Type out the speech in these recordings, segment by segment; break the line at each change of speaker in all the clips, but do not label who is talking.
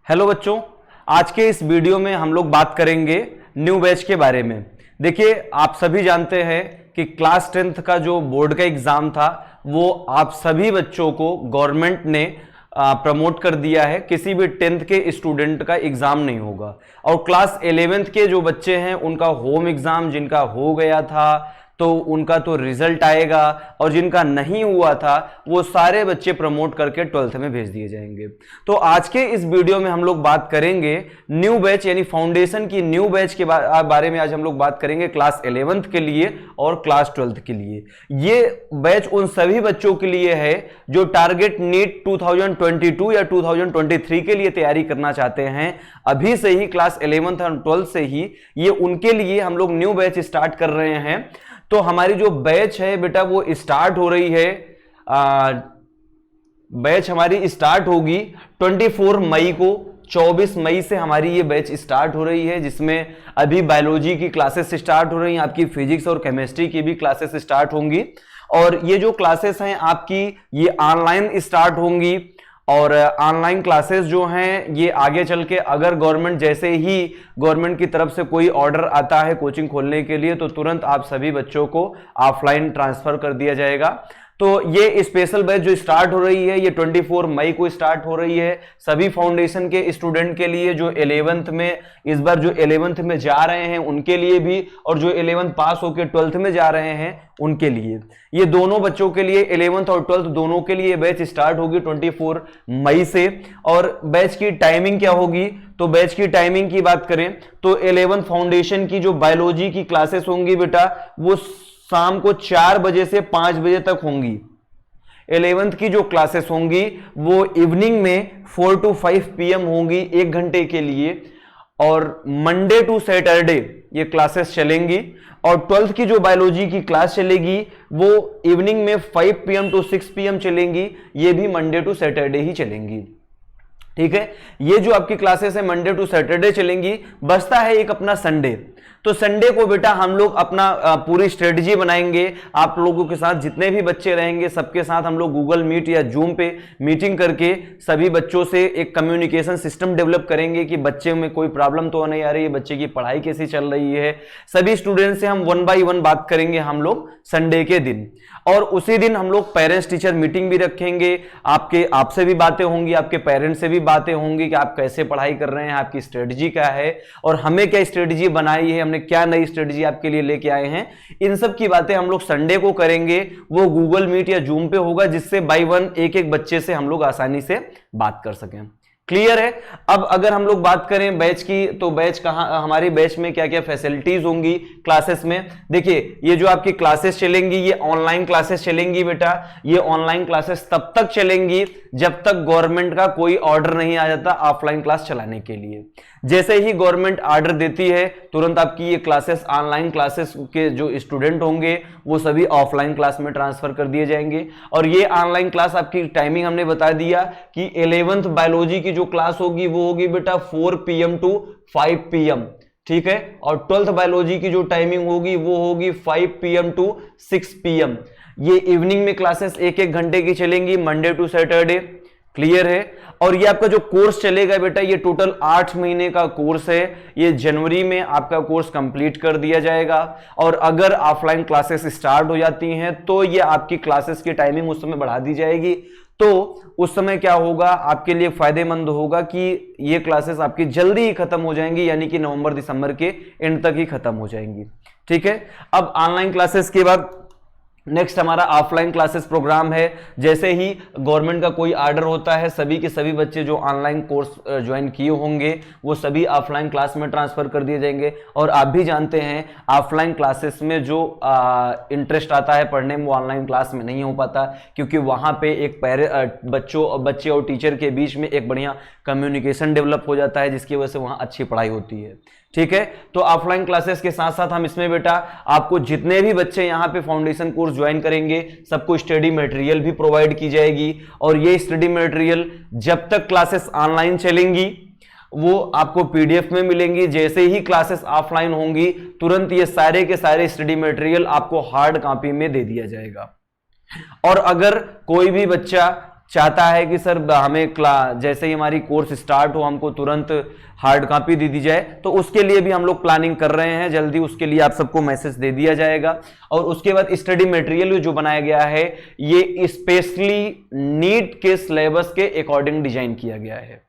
Hello बच्चों, आज के इस वीडियो में हम लोग बात करेंगे न्यू बैच के बारे में। देखिए, आप सभी जानते हैं कि क्लास 10th का जो बोर्ड का एग्जाम था वो आप सभी बच्चों को गवर्नमेंट ने प्रमोट कर दिया है। किसी भी 10th के स्टूडेंट का एग्जाम नहीं होगा और क्लास 11th के जो बच्चे हैं उनका होम एग्जाम जिनका हो गया था तो उनका तो रिजल्ट आएगा और जिनका नहीं हुआ था वो सारे बच्चे प्रमोट करके 12th में भेज दिए जाएंगे। तो आज के इस वीडियो में हम लोग बात करेंगे न्यू बैच यानी फाउंडेशन की न्यू बैच के बारे में। आज हम लोग बात करेंगे क्लास 11th के लिए और क्लास 12th के लिए। ये बैच उन सभी बच्चों के लिए है जो टारगेट नीट 2022 या 2023 के लिए तैयारी करना चाहते हैं। अभी से ही क्लास 11th और 12th से ही ये उनके लिए हम लोग न्यू बैच स्टार्ट कर रहे हैं। तो हमारी जो बैच है बेटा वो स्टार्ट हो रही है। बैच हमारी स्टार्ट होगी 24 मई को। 24 मई से हमारी ये बैच स्टार्ट हो रही है, जिसमें अभी बायोलॉजी की क्लासेस स्टार्ट हो रही हैं, आपकी फिजिक्स और केमिस्ट्री की भी क्लासेस स्टार्ट होंगी। और ये जो क्लासेस हैं आपकी ये ऑनलाइन स्टार्ट होंगी। और ऑनलाइन क्लासेस जो हैं ये आगे चल के अगर गवर्नमेंट जैसे ही गवर्नमेंट की तरफ से कोई ऑर्डर आता है कोचिंग खोलने के लिए तो तुरंत आप सभी बच्चों को ऑफलाइन ट्रांसफर कर दिया जाएगा। तो ये स्पेशल बैच जो स्टार्ट हो रही है ये 24 मई को स्टार्ट हो रही है सभी फाउंडेशन के स्टूडेंट के लिए, जो 11th में इस बार जो 11th में जा रहे हैं उनके लिए भी, और जो 11th पास होकर 12th में जा रहे हैं उनके लिए। ये दोनों बच्चों के लिए 11th और 12th दोनों के लिए बैच स्टार्ट होगी 24 मई से। और बैच की टाइमिंग क्या होगी, तो बैच की टाइमिंग की बात करें तो 11th फाउंडेशन की जो बायोलॉजी की क्लासेस होंगी बेटा वो शाम को 4 बजे से 5 बजे तक होंगी। 11th की जो क्लासेस होंगी वो इवनिंग में 4 to 5 PM होंगी, 1 घंटे के लिए। और मंडे टू सैटरडे ये क्लासेस चलेंगी। और 12th की जो बायोलॉजी की क्लास चलेगी वो इवनिंग में 5 PM to 6 PM चलेंगी, ये भी मंडे टू सैटरडे ही चलेंगी। ठीक है, ये जो आपकी क्लासेस है मंडे टू सैटरडे चलेंगी। बचता है एक अपना संडे। तो संडे को बेटा हम लोग अपना पूरी स्ट्रेटजी बनाएंगे। आप लोगों के साथ जितने भी बच्चे रहेंगे सबके साथ हम लोग गूगल मीट या जूम पे मीटिंग करके सभी बच्चों से एक कम्युनिकेशन सिस्टम डेवलप करेंगे कि बच्चे में कोई प्रॉब्लम तो नहीं आ रही है, बच्चे की पढ़ाई कैसी चल रही है। सभी स्टूडेंट से हम 1 by 1 बात करेंगे हम लोग संडे के दिन। और उसी दिन हम लोग पेरेंट्स टीचर मीटिंग भी रखेंगे। आपसे भी बातें होंगी, आपके पेरेंट्स से भी बातें होंगी कि आप कैसे पढ़ाई कर रहे हैं, आपकी स्ट्रेटजी क्या है और हमें क्या स्ट्रेटजी बनाई है, हमने क्या नई स्ट्रेटजी आपके लिए लेके आए हैं। इन सब की बातें हम लोग संडे को करेंगे। वो गूगल मीट या जूम पे होगा, जिससे बाय वन एक एक बच्चे से हम लोग आसानी से बात कर सकें। क्लियर है। अब अगर हम लोग बात करें बैच की, तो बैच कहां, हमारी बैच में क्या क्या फैसिलिटीज होंगी क्लासेस में। देखिए, ये जो आपकी क्लासेस चलेंगी ये ऑनलाइन क्लासेस चलेंगी बेटा। ये ऑनलाइन क्लासेस तब तक चलेंगी जब तक गवर्नमेंट का कोई ऑर्डर नहीं आ जाता ऑफलाइन क्लास चलाने के लिए। जैसे ही गवर्नमेंट ऑर्डर देती है तुरंत आपकी ये क्लासेस, ऑनलाइन क्लासेस के जो स्टूडेंट होंगे वो सभी ऑफलाइन क्लास में ट्रांसफर कर दिए जाएंगे। और ये ऑनलाइन क्लास आपकी टाइमिंग हमने बता दिया कि 11th बायोलॉजी की जो क्लास होगी वो होगी बेटा 4 PM to 5 PM। ठीक है। और 12th बायोलॉजी की जो टाइमिंग होगी वो होगी 5 PM to 6 PM। ये इवनिंग में क्लासेस 1-1 घंटे की चलेंगी मंडे टू सैटरडे। क्लियर है। और ये आपका जो कोर्स चलेगा बेटा ये टोटल 8 महीने का कोर्स है। ये जनवरी में आपका कोर्स कंप्लीट कर दिया जाएगा। और अगर ऑफलाइन क्लासेस स्टार्ट हो जाती हैं तो ये आपकी क्लासेस की टाइमिंग उस समय बढ़ा दी जाएगी। तो उस समय क्या होगा, आपके लिए फायदेमंद होगा कि ये क्लासेस आपकी जल्दी ही खत्म हो जाएंगी, यानी कि नवंबर दिसंबर के एंड तक ही खत्म हो जाएंगी। ठीक है। अब ऑनलाइन क्लासेस के बाद नेक्स्ट हमारा ऑफलाइन क्लासेस प्रोग्राम है। जैसे ही गवर्नमेंट का कोई ऑर्डर होता है सभी के सभी बच्चे जो ऑनलाइन कोर्स ज्वाइन किए होंगे वो सभी ऑफलाइन क्लास में ट्रांसफर कर दिए जाएंगे। और आप भी जानते हैं ऑफलाइन क्लासेस में जो इंटरेस्ट आता है पढ़ने में वो ऑनलाइन क्लास में नहीं हो पाता, क्योंकि वहाँ पे एक बच्चे और टीचर के बीच में एक बढ़िया कम्युनिकेशन डेवलप हो जाता है, जिसकी वजह से वहाँ अच्छी पढ़ाई होती है। ठीक है। तो ऑफलाइन क्लासेस के साथ साथ हम इसमें बेटा आपको जितने भी बच्चे यहाँ पे फाउंडेशन कोर्स ज्वाइन करेंगे सबको स्टडी मटेरियल भी प्रोवाइड की जाएगी। और ये स्टडी मटेरियल जब तक क्लासेस ऑनलाइन चलेंगी वो आपको PDF में मिलेंगी। जैसे ही क्लासेस ऑफलाइन होंगी तुरंत ये सारे के सारे स्टडी मटेरियल आपको हार्ड कॉपी में दे दिया जाएगा। और अगर कोई भी बच्चा चाहता है कि सर हमें जैसे ही हमारी कोर्स स्टार्ट हो हमको तुरंत हार्ड कॉपी दे दी जाए, तो उसके लिए भी हम लोग प्लानिंग कर रहे हैं। जल्दी उसके लिए आप सबको मैसेज दे दिया जाएगा। और उसके बाद स्टडी मटेरियल जो बनाया गया है ये स्पेशली नीट के सिलेबस के अकॉर्डिंग डिजाइन किया गया है।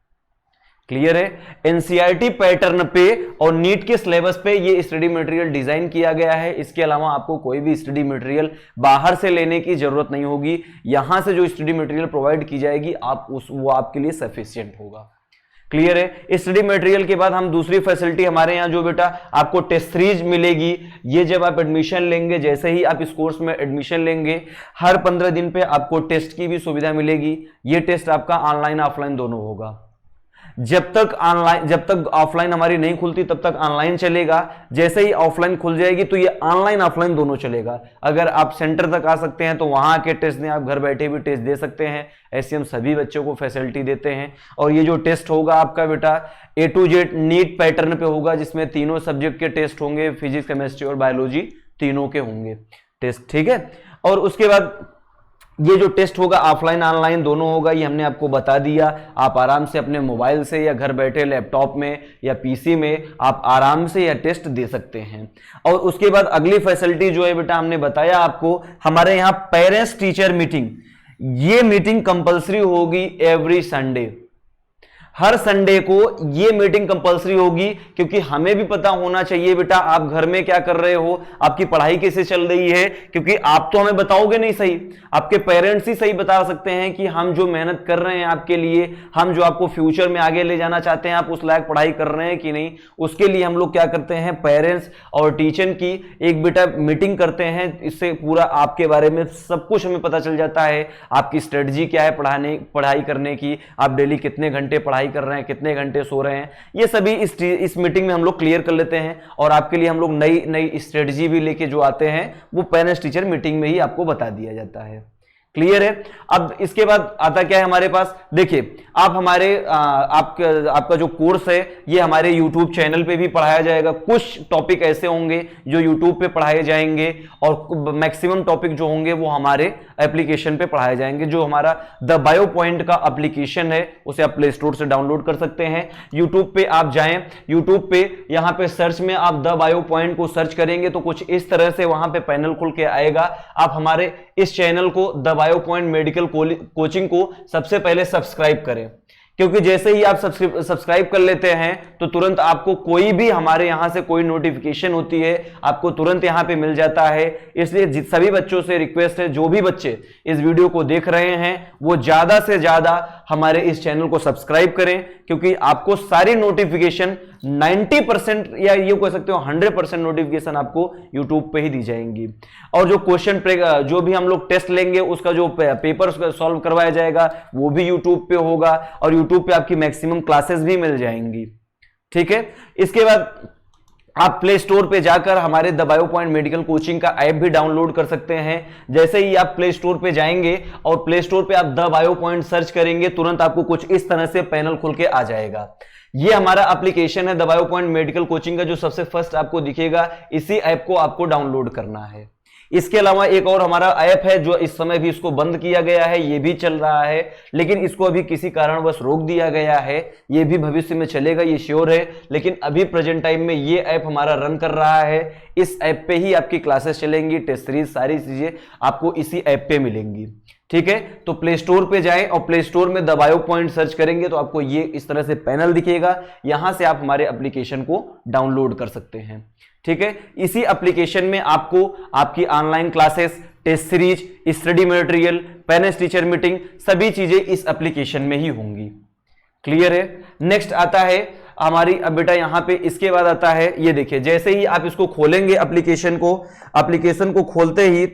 क्लियर है? एनसीईआरटी पैटर्न पे और नीट के सिलेबस पे ये स्टडी मटेरियल डिजाइन किया गया है। इसके अलावा आपको कोई भी स्टडी मटेरियल बाहर से लेने की जरूरत नहीं होगी। यहां से जो स्टडी मटेरियल प्रोवाइड की जाएगी वो आपके लिए सफिशिएंट होगा। क्लियर है? स्टडी मटेरियल के बाद हम दूसरी फैसिलिटी हमारे यहाँ जो बेटा आपको टेस्ट सीरीज मिलेगी। ये जब आप एडमिशन लेंगे, जैसे ही आप इस कोर्स में एडमिशन लेंगे, हर 15 दिन पे आपको टेस्ट की भी सुविधा मिलेगी। ये टेस्ट आपका ऑनलाइन ऑफलाइन दोनों होगा। जब तक ऑफलाइन हमारी नहीं खुलती तब तक ऑनलाइन चलेगा। जैसे ही ऑफलाइन खुल जाएगी तो ये ऑनलाइन ऑफलाइन दोनों चलेगा। अगर आप सेंटर तक आ सकते हैं तो वहां आके टेस्ट दें, आप घर बैठे भी टेस्ट दे सकते हैं। ऐसे हम सभी बच्चों को फैसिलिटी देते हैं। और ये जो टेस्ट होगा आपका बेटा A to Z NEET pattern पे होगा, जिसमें तीनों सब्जेक्ट के टेस्ट होंगे, फिजिक्स, केमिस्ट्री और बायोलॉजी तीनों के होंगे टेस्ट। ठीक है? और उसके बाद ये जो टेस्ट होगा ऑफलाइन ऑनलाइन दोनों होगा, ये हमने आपको बता दिया। आप आराम से अपने मोबाइल से या घर बैठे लैपटॉप में या पीसी में आप आराम से यह टेस्ट दे सकते हैं। और उसके बाद अगली फैसिलिटी जो है बेटा हमने बताया आपको, हमारे यहाँ पेरेंट्स टीचर मीटिंग, ये मीटिंग कंपल्सरी होगी एवरी संडे। हर संडे को ये मीटिंग कंपलसरी होगी, क्योंकि हमें भी पता होना चाहिए बेटा आप घर में क्या कर रहे हो, आपकी पढ़ाई कैसे चल रही है। क्योंकि आप तो हमें बताओगे नहीं सही, आपके पेरेंट्स ही सही बता सकते हैं कि हम जो मेहनत कर रहे हैं आपके लिए, हम जो आपको फ्यूचर में आगे ले जाना चाहते हैं, आप उस लायक पढ़ाई कर रहे हैं कि नहीं। उसके लिए हम लोग क्या करते हैं, पेरेंट्स और टीचर की एक बेटा मीटिंग करते हैं। इससे पूरा आपके बारे में सब कुछ हमें पता चल जाता है। आपकी स्ट्रेटजी क्या है पढ़ाई करने की, आप डेली कितने घंटे पढ़ाई कर रहे हैं, कितने घंटे सो रहे हैं, ये सभी इस मीटिंग में हम लोग क्लियर कर लेते हैं। और आपके लिए हम लोग नई स्ट्रेटजी भी लेके जो आते हैं वो पेरेंट्स टीचर मीटिंग में ही आपको बता दिया जाता है। क्लियर है? अब इसके बाद आता क्या है हमारे पास, देखिए आप हमारे आपका जो कोर्स है ये हमारे YouTube चैनल पे भी पढ़ाया जाएगा। कुछ टॉपिक ऐसे होंगे जो YouTube पे पढ़ाए जाएंगे और मैक्सिमम टॉपिक जो होंगे वो हमारे एप्लीकेशन पे पढ़ाए जाएंगे। जो हमारा द बायो पॉइंट का एप्लीकेशन है उसे आप प्ले स्टोर से डाउनलोड कर सकते हैं। YouTube पे आप जाएं, YouTube पे यहाँ पे सर्च में आप द बायो पॉइंट को सर्च करेंगे तो कुछ इस तरह से वहां पे पैनल खुल के आएगा। आप हमारे इस चैनल को the bio point medical coaching को सबसे पहले सब्सक्राइब करें, क्योंकि जैसे ही आप सब्सक्राइब कर लेते हैं तो तुरंत आपको कोई भी हमारे यहां से कोई नोटिफिकेशन होती है आपको तुरंत यहां पे मिल जाता है। इसलिए सभी बच्चों से रिक्वेस्ट है, जो भी बच्चे इस वीडियो को देख रहे हैं वो ज्यादा से ज्यादा हमारे इस चैनल को सब्सक्राइब करें, क्योंकि आपको सारी नोटिफिकेशन 90% या ये कह सकते हो 100% नोटिफिकेशन आपको YouTube पे ही दी जाएंगी। और जो क्वेश्चन जो भी हम लोग टेस्ट लेंगे उसका जो पेपर सॉल्व करवाया जाएगा वो भी YouTube पे होगा और YouTube पे आपकी मैक्सिमम क्लासेस भी मिल जाएंगी। ठीक है? इसके बाद आप प्ले स्टोर पे जाकर हमारे the bio point medical coaching का ऐप भी डाउनलोड कर सकते हैं। जैसे ही आप प्ले स्टोर पे जाएंगे और प्ले स्टोर पे आप द बायो पॉइंट सर्च करेंगे तुरंत आपको कुछ इस तरह से पैनल खुल के आ जाएगा। ये हमारा एप्लीकेशन है the bio point medical coaching का, जो सबसे फर्स्ट आपको दिखेगा। इसी ऐप को आपको डाउनलोड करना है। इसके अलावा एक और हमारा ऐप है जो इस समय भी इसको बंद किया गया है, ये भी चल रहा है लेकिन इसको अभी किसी कारणवश रोक दिया गया है। ये भी भविष्य में चलेगा, ये श्योर है, लेकिन अभी प्रेजेंट टाइम में ये ऐप हमारा रन कर रहा है। इस ऐप पे ही आपकी क्लासेस चलेंगी, टेस्ट सीरीज सारी चीजें आपको इसी ऐप पे मिलेंगी। ठीक है? तो प्ले स्टोर पे जाएं और प्ले स्टोर में द बायो पॉइंट सर्च करेंगे तो आपको ये इस तरह से पैनल दिखेगा। यहां से आप हमारे एप्लीकेशन को डाउनलोड कर सकते हैं। ठीक है? इसी एप्लीकेशन में आपको आपकी online classes, test series, study material, parents teacher meeting सभी चीजें इस एप्लीकेशन में ही होंगी। क्लियर है? नेक्स्ट आता है हमारी, अब बेटा यहां पे इसके बाद आता है ये देखिए, जैसे ही आप इसको खोलेंगे एप्लीकेशन को खोलते ही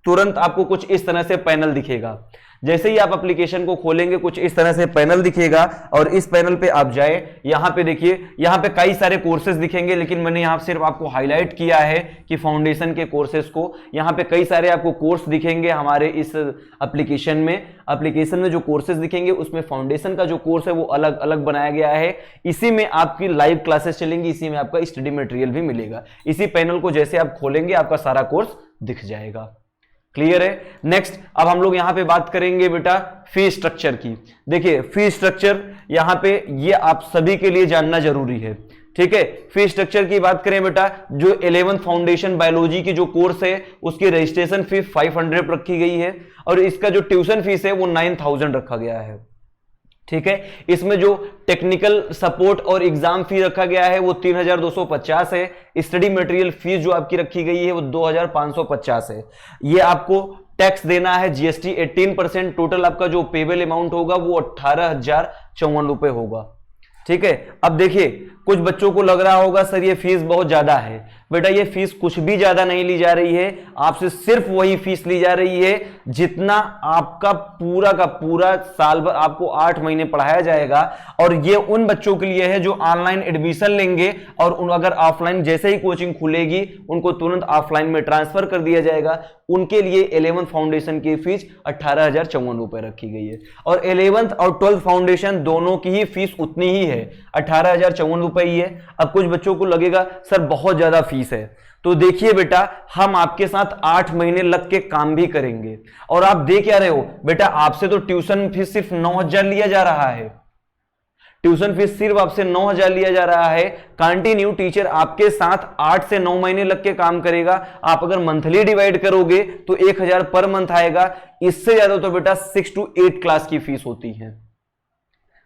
तुरंत आपको कुछ इस तरह से पैनल दिखेगा। जैसे ही आप एप्लीकेशन को खोलेंगे कुछ इस तरह से पैनल दिखेगा और इस पैनल पे आप जाए, यहां पे देखिए, यहां पे कई सारे कोर्सेज दिखेंगे, लेकिन मैंने यहां सिर्फ आपको हाईलाइट किया है कि फाउंडेशन के कोर्सेज को। यहां पे कई सारे आपको कोर्स दिखेंगे हमारे इस एप्लीकेशन में जो कोर्सेज दिखेंगे उसमें फाउंडेशन का जो कोर्स है वो अलग अलग बनाया गया है। इसी में आपकी लाइव क्लासेस चलेंगी, इसी में आपका स्टडी मटेरियल भी मिलेगा। इसी पैनल को जैसे आप खोलेंगे आपका सारा कोर्स दिख जाएगा। क्लियर है। नेक्स्ट अब हम लोग यहां पे बात करेंगे बेटा फीस स्ट्रक्चर की। देखिए फीस स्ट्रक्चर यहां पे ये आप सभी के लिए जानना जरूरी है, ठीक है। फीस स्ट्रक्चर की बात करें बेटा, जो 11th फाउंडेशन बायोलॉजी की जो कोर्स है उसकी रजिस्ट्रेशन फीस 500 रखी गई है और इसका जो ट्यूशन फीस है वो 9000 रखा गया है, ठीक है। इसमें जो टेक्निकल सपोर्ट और एग्जाम फी रखा गया है वो 3250 है। स्टडी मटेरियल फीस जो आपकी रखी गई है वो 2550 है। ये आपको टैक्स देना है जीएसटी 18%। टोटल आपका जो पेबल अमाउंट होगा वो 18,054 रुपए होगा, ठीक है। अब देखिए कुछ बच्चों को लग रहा होगा सर ये फीस बहुत ज्यादा है। बेटा ये फीस कुछ भी ज्यादा नहीं ली जा रही है, आपसे सिर्फ वही फीस ली जा रही है जितना आपका पूरा का पूरा साल भर आपको 8 महीने पढ़ाया जाएगा। और ये उन बच्चों के लिए है जो ऑनलाइन एडमिशन लेंगे और अगर ऑफलाइन जैसे ही कोचिंग खुलेगी उनको तुरंत ऑफलाइन में ट्रांसफर कर दिया जाएगा। उनके लिए 11th फाउंडेशन की फीस 18,054 रुपए रखी गई है और 11th और 12th फाउंडेशन दोनों की ही फीस उतनी ही है, 18,054 रुपए ही है। अब कुछ बच्चों को लगेगा सर बहुत ज्यादा फीस है, तो देखिए बेटा हम आपके साथ 8 महीने लग के काम भी करेंगे। और आप देख क्या रहे हो बेटा, आपसे तो ट्यूशन फीस सिर्फ 9,000 लिया जा रहा है, ट्यूशन फीस सिर्फ आपसे 9,000 लिया जा रहा है। कंटिन्यू टीचर आपके साथ 8 से 9 महीने लग के काम करेगा। आप अगर मंथली डिवाइड करोगे तो 1,000 पर मंथ आएगा। इससे ज्यादा तो बेटा 6 to 8 क्लास की फीस होती है,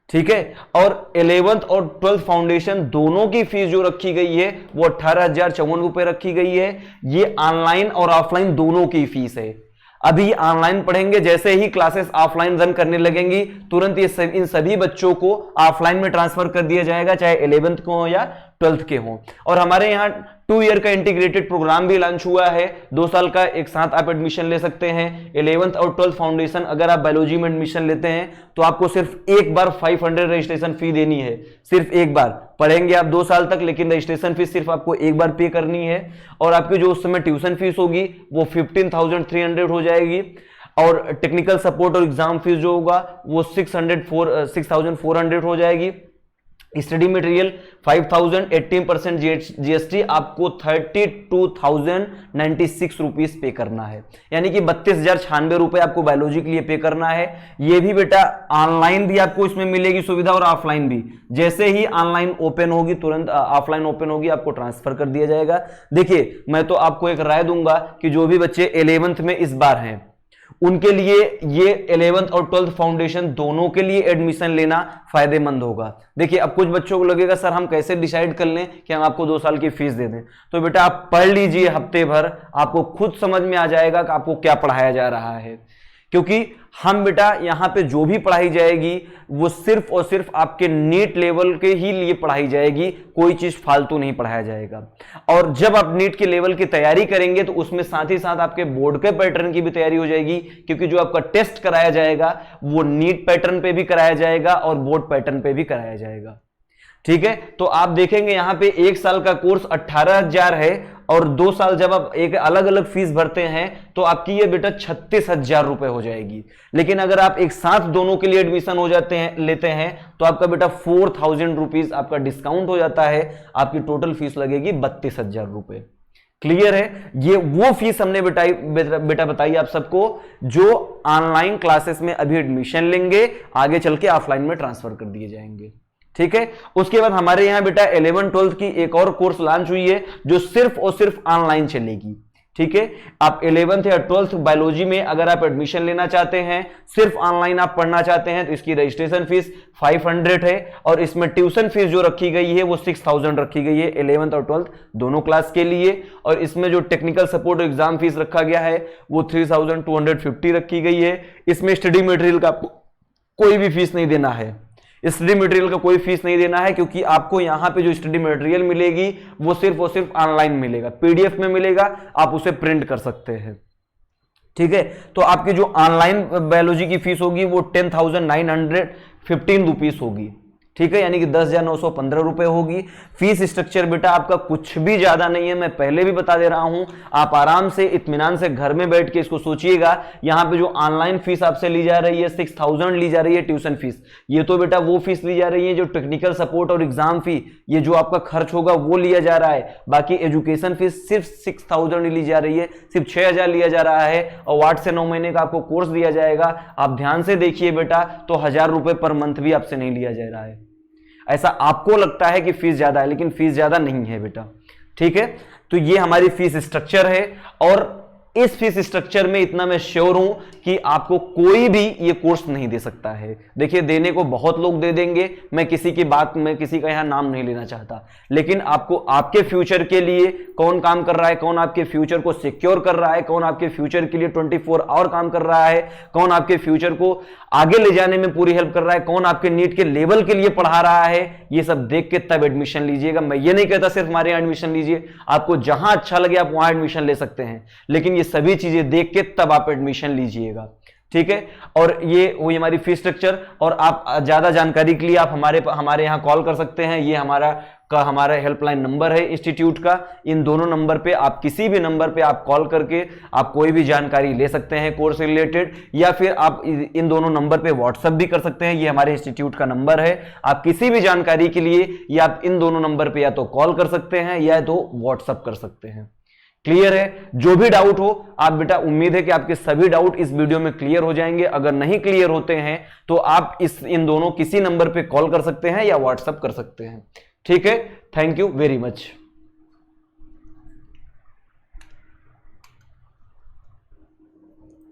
ठीक है। और 11th और 12th फाउंडेशन दोनों की फीस जो रखी गई है वो 18,054 रुपए रखी गई है। ये ऑनलाइन और ऑफलाइन दोनों की फीस है। अभी ऑनलाइन पढ़ेंगे, जैसे ही क्लासेस ऑफलाइन रन करने लगेंगी तुरंत ये इन सभी बच्चों को ऑफलाइन में ट्रांसफर कर दिया जाएगा, चाहे 11th के हो या 12th के हो। और हमारे यहाँ 2 ईयर का इंटीग्रेटेड प्रोग्राम भी लॉन्च हुआ है, 2 साल का एक साथ आप एडमिशन ले सकते हैं। 11th और 12th फाउंडेशन अगर आप बायोलॉजी में एडमिशन लेते हैं तो आपको सिर्फ एक बार 500 रजिस्ट्रेशन फी देनी है, सिर्फ एक बार। पढ़ेंगे आप 2 साल तक, लेकिन रजिस्ट्रेशन फीस सिर्फ आपको एक बार पे करनी है। और आपकी जो उस समय ट्यूशन फीस होगी वो 15,300 हो जाएगी और टेक्निकल सपोर्ट और एग्जाम फीस जो होगा वो 6,400 हो जाएगी। स्टडी मटेरियल 5,000, 18% जीएसटी आपको 32,096 रुपीज पे करना है, यानी कि 32,096 रुपए आपको बायोलॉजी के लिए पे करना है। ये भी बेटा ऑनलाइन भी आपको इसमें मिलेगी सुविधा और ऑफलाइन भी। जैसे ही ऑनलाइन ओपन होगी तुरंत ऑफलाइन ओपन होगी आपको ट्रांसफर कर दिया जाएगा। देखिए मैं तो आपको एक राय दूंगा कि जो भी बच्चे 11th में इस बार हैं उनके लिए ये 11th और 12th फाउंडेशन दोनों के लिए एडमिशन लेना फायदेमंद होगा। देखिए अब कुछ बच्चों को लगेगा सर हम कैसे डिसाइड कर लें कि हम आपको 2 साल की फीस दे दें। तो बेटा आप पढ़ लीजिए हफ्ते भर, आपको खुद समझ में आ जाएगा कि आपको क्या पढ़ाया जा रहा है। क्योंकि हम बेटा यहाँ पे जो भी पढ़ाई जाएगी वो सिर्फ और सिर्फ आपके नीट लेवल के ही लिए पढ़ाई जाएगी, कोई चीज फालतू नहीं पढ़ाया जाएगा। और जब आप नीट के लेवल की तैयारी करेंगे तो उसमें साथ ही साथ आपके बोर्ड के पैटर्न की भी तैयारी हो जाएगी, क्योंकि जो आपका टेस्ट कराया जाएगा वो नीट पैटर्न पे भी कराया जाएगा और बोर्ड पैटर्न पे भी कराया जाएगा, ठीक है। तो आप देखेंगे यहाँ पे 1 साल का कोर्स 18,000 है और 2 साल जब आप एक अलग अलग फीस भरते हैं तो आपकी ये बेटा 36,000 रुपए हो जाएगी। लेकिन अगर आप एक साथ दोनों के लिए एडमिशन हो जाते हैं लेते हैं तो आपका बेटा 4,000 रुपीज आपका डिस्काउंट हो जाता है, आपकी टोटल फीस लगेगी 32,000 रुपए। क्लियर है। ये वो फीस हमने बेटा बताई आप सबको जो ऑनलाइन क्लासेस में अभी एडमिशन लेंगे, आगे चल के ऑफलाइन में ट्रांसफर कर दिए जाएंगे, ठीक है। उसके बाद हमारे यहां बेटा 11th 12th की एक और कोर्स लॉन्च हुई है जो सिर्फ और सिर्फ ऑनलाइन चलेगी, ठीक है। आप 11th या 12th बायोलॉजी में अगर आप एडमिशन लेना चाहते हैं, सिर्फ ऑनलाइन आप पढ़ना चाहते हैं, तो इसकी रजिस्ट्रेशन फीस 500 है और इसमें ट्यूशन फीस जो रखी गई है वो 6,000 रखी गई है 11th और 12th दोनों क्लास के लिए। और इसमें जो टेक्निकल सपोर्ट और एग्जाम फीस रखा गया है वो 3,250 रखी गई है। इसमें स्टडी मटेरियल का कोई भी फीस नहीं देना है, स्टडी मटेरियल का कोई फीस नहीं देना है, क्योंकि आपको यहां पे जो स्टडी मटेरियल मिलेगी वो सिर्फ और सिर्फ ऑनलाइन मिलेगा, पीडीएफ में मिलेगा, आप उसे प्रिंट कर सकते हैं, ठीक है। तो आपकी जो ऑनलाइन बायोलॉजी की फीस होगी वो 10,915 रुपीस होगी, ठीक है, यानी कि 10,915 रुपए होगी। फीस स्ट्रक्चर बेटा आपका कुछ भी ज्यादा नहीं है, मैं पहले भी बता दे रहा हूं, आप आराम से इत्मीनान से घर में बैठ के इसको सोचिएगा। यहां पे जो ऑनलाइन फीस आपसे ली जा रही है 6,000 ली जा रही है ट्यूशन फीस, ये तो बेटा वो फीस ली जा रही है जो टेक्निकल सपोर्ट और एग्जाम फी, ये जो आपका खर्च होगा वो लिया जा रहा है। बाकी एजुकेशन फीस सिर्फ 6,000 ली जा रही है, सिर्फ 6,000 लिया जा रहा है, और 8 से 9 महीने का आपको कोर्स दिया जाएगा। आप ध्यान से देखिए बेटा, तो 1,000 रुपए पर मंथ भी आपसे नहीं लिया जा रहा है। ऐसा आपको लगता है कि फीस ज्यादा है, लेकिन फीस ज्यादा नहीं है बेटा, ठीक है। तो ये हमारी फीस स्ट्रक्चर है, और इस फीस स्ट्रक्चर में इतना मैं श्योर हूं कि आपको कोई भी ये कोर्स नहीं दे सकता है। देखिए, देने को बहुत लोग दे देंगे, मैं किसी की बात में किसी का यहां नाम नहीं लेना चाहता, लेकिन आपको आपके फ्यूचर के लिए कौन काम कर रहा है, कौन आपके फ्यूचर को सिक्योर कर रहा है, कौन आपके फ्यूचर के लिए 24 आवर काम कर रहा है, कौन आपके फ्यूचर को आगे ले जाने में पूरी हेल्प कर रहा है, कौन आपके नीट के लेवल के लिए पढ़ा रहा है, ये सब देख के तब एडमिशन लीजिएगा। मैं ये नहीं कहता सिर्फ हमारे यहां एडमिशन लीजिए, आपको जहां अच्छा लगे आप वहां एडमिशन ले सकते हैं, लेकिन ये सभी चीजें देख के तब आप एडमिशन लीजिएगा, ठीक है। और ये वही हमारी फीस स्ट्रक्चर, और आप ज्यादा जानकारी के लिए आप हमारे यहां कॉल कर सकते हैं। ये हमारा हेल्पलाइन नंबर है इंस्टीट्यूट का। इन दोनों नंबर पे आप किसी भी नंबर पे आप कॉल करके आप कोई भी जानकारी ले सकते हैं कोर्स से रिलेटेड, या फिर आप इन दोनों नंबर पे व्हाट्सएप भी कर सकते हैं। ये हमारे इंस्टीट्यूट का नंबर है। आप किसी भी जानकारी के लिए या आप इन दोनों नंबर पे या तो कॉल कर सकते हैं या तो व्हाट्सएप कर सकते हैं। क्लियर है? जो भी डाउट हो आप बेटा, उम्मीद है कि आपके सभी डाउट इस वीडियो में क्लियर हो जाएंगे। अगर नहीं क्लियर होते हैं तो आप इन दोनों किसी नंबर पे कॉल कर सकते हैं या व्हाट्सएप कर सकते हैं, ठीक है। Thank you very much.